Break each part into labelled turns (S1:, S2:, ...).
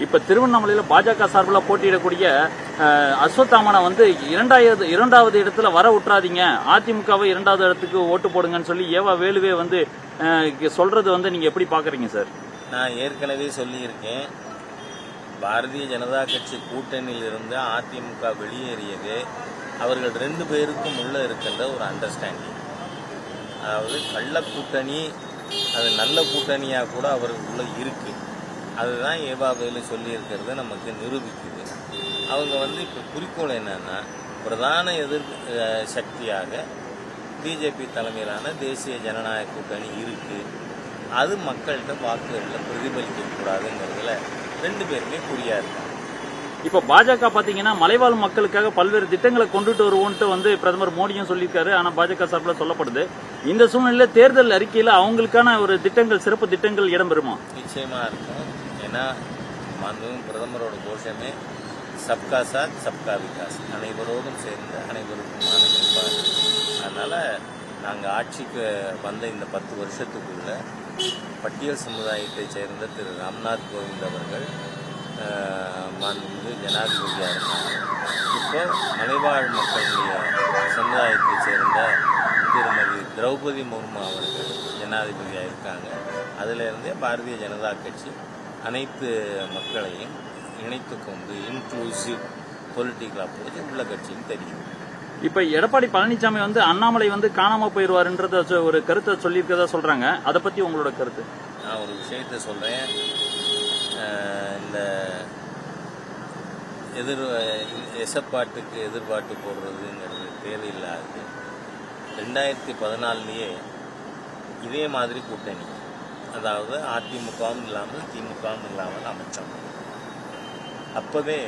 S1: இப்ப திருவண்ணாமலையில பாஜக சார்பில் போட்டியிடக்கூடிய அஸ்வத்தாமனை வந்து இரண்டாவது இடத்துல வர விட்டுறாதீங்க, அதிமுகவை இரண்டாவது இடத்துக்கு ஓட்டு போடுங்கன்னு சொல்லி ஏவா வேலுவே வந்து சொல்றது வந்து நீங்க எப்படி பாக்குறீங்க சார்?
S2: நான் ஏற்கனவே சொல்லியிருக்கேன், பாரதிய ஜனதா கட்சி கூட்டணியில் இருந்து அதிமுக வெளியேறியது அவர்கள் 2 பேருக்கும் உள்ள இருக்கின்ற ஒரு அண்டர்ஸ்டாண்டிங். அதாவது கள்ள கூட்டணி அது நல்ல கூட்டணியாக கூட அவர்களுக்குள்ள இருக்கு. அதுதான் ஏவா வேலு சொல்லியிருக்கிறது நமக்கு நிரூபிக்குது. அவங்க வந்து இப்போ குறிக்கோள் என்னன்னா, பிரதான எதிர் சக்தியாக பிஜேபி தலைமையிலான தேசிய ஜனநாயக கூட்டணி இருக்கு, அது மக்கள்கிட்ட வாக்குகளில் பிரதிபலிக்கக்கூடாதுங்கிறதுல 2 பேருமே குறியா இருக்காங்க.
S1: இப்ப பாஜக பாத்தீங்கன்னா மலைவாழ் மக்களுக்காக பல்வேறு திட்டங்களை கொண்டுட்டு வருவோம்ட்டு வந்து பிரதமர் மோடியும் சொல்லியிருக்காரு. ஆனா பாஜக சார்பில் சொல்லப்படுது, இந்த சூழ்நிலையில தேர்தல் அறிக்கையில அவங்களுக்கான ஒரு திட்டங்கள், சிறப்பு திட்டங்கள் இடம்பெறுமா?
S2: நிச்சயமா இருக்கும். ஏன்னா பிரதமரோட கோஷமே சப்கா சாத் சப்கா விகாஸ், அனைவரோடும் சேர்ந்து அனைவருக்குமான மேம்பாடு. அதனால நாங்கள் ஆட்சிக்கு வந்த இந்த 10 வருஷத்துக்குள்ள பட்டியல் சமுதாயத்தை சேர்ந்த திரு ராம்நாத் கோவிந்த் அவர்கள் மாண்புமிகு ஜனாதிபதியாக இருக்காங்க. இப்போ மலைவாழ் மக்களுடைய சமுதாயத்தை சேர்ந்த திருமதி திரௌபதி முர்மு அவர்கள் ஜனாதிபதியாக இருக்காங்க. அதிலிருந்தே பாரதிய ஜனதா கட்சி அனைத்து மக்களையும் இணைத்து கொண்டு இன்க்ளூசிவ் பொலிட்டிக்கல் அப்ரோச் உள்ள கட்சின்னு தெரியும்.
S1: இப்ப எடப்பாடி பழனிசாமி வந்து அண்ணாமலை வந்து காணாம போயிடுவாருன்றத ஒரு கருத்தை சொல்லியிருக்கதா சொல்றாங்க. அதை பத்தி உங்களோட கருத்து?
S2: நான் ஒரு விஷயத்த சொல்றேன், இந்த எசப்பாட்டுக்கு எதிர்பார்ட்டு போடுறதுங்கிறது தேவையில்லாது. 2014 இதே மாதிரி கூட்டணி, அதாவது அதிமுகவும் இல்லாமல் திமுகவும் இல்லாமல் அமைச்சோம். அப்போவே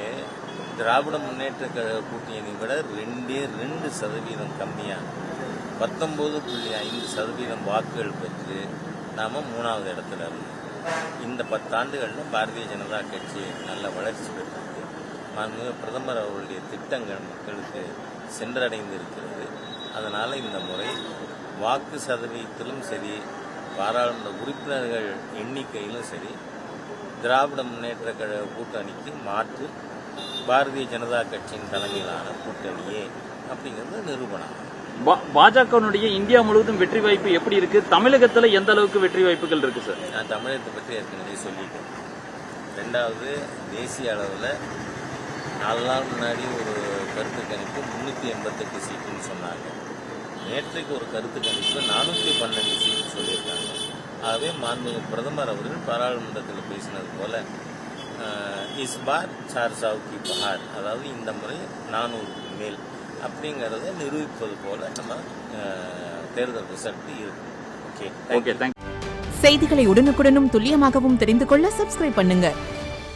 S2: திராவிட முன்னேற்ற கழக கூட்டணியை விட 2% கம்மியாக 19.5% வாக்குகள் பெற்று நாம் 3வது இடத்துல இருந்தோம். இந்த 10 ஆண்டுகளில் பாரதிய ஜனதா கட்சி நல்ல வளர்ச்சி பெற்றது. பிரதமர் அவருடைய திட்டங்கள் மக்களுக்கு சென்றடைந்து இருக்கிறது. அதனால் இந்த முறை வாக்கு சதவீதத்திலும் சரி, பாராளுமன்ற உறுப்பினர்கள் எண்ணிக்கையிலும் சரி, திராவிட முன்னேற்ற கழக கூட்டணிக்கு மாற்று பாரதிய ஜனதா கட்சியின் தலைமையிலான கூட்டணியே அப்படிங்கிறது நிரூபணம்.
S1: பாஜகவுடைய இந்தியா முழுவதும் வெற்றி வாய்ப்பு எப்படி இருக்கு? தமிழகத்தில் எந்த அளவுக்கு வெற்றி வாய்ப்புகள் இருக்கு சார்?
S2: நான் தமிழகத்தை பற்றி ஏற்கனவே சொல்லிட்டேன். 2வது, தேசிய அளவில் 4 நாள் முன்னாடி ஒரு கருத்து கணிப்பு 388 சீட்டுன்னு சொன்னாங்க. நேற்றைக்கு ஒரு கருத்து கணிப்பு 412 சீட்டு சொல்லியிருக்காங்க. ஆகவே மாண்புமிகு பிரதமர் அவர்கள் பாராளுமன்றத்தில் பேசினது போல இஸ் பார் 400 கி பஹார், அதாவது இந்த முறை 400க்கு மேல் அப்படிங்கிறத நிரூபிப்பது போல நம்ம தேர்தல் ரிசல்ட் இருக்கு.
S1: Okay, thank you.
S3: செய்திகளை உடனுக்குடனும் துல்லியமாகவும் தெரிந்து கொள்ள சப்ஸ்கிரைப் பண்ணுங்க.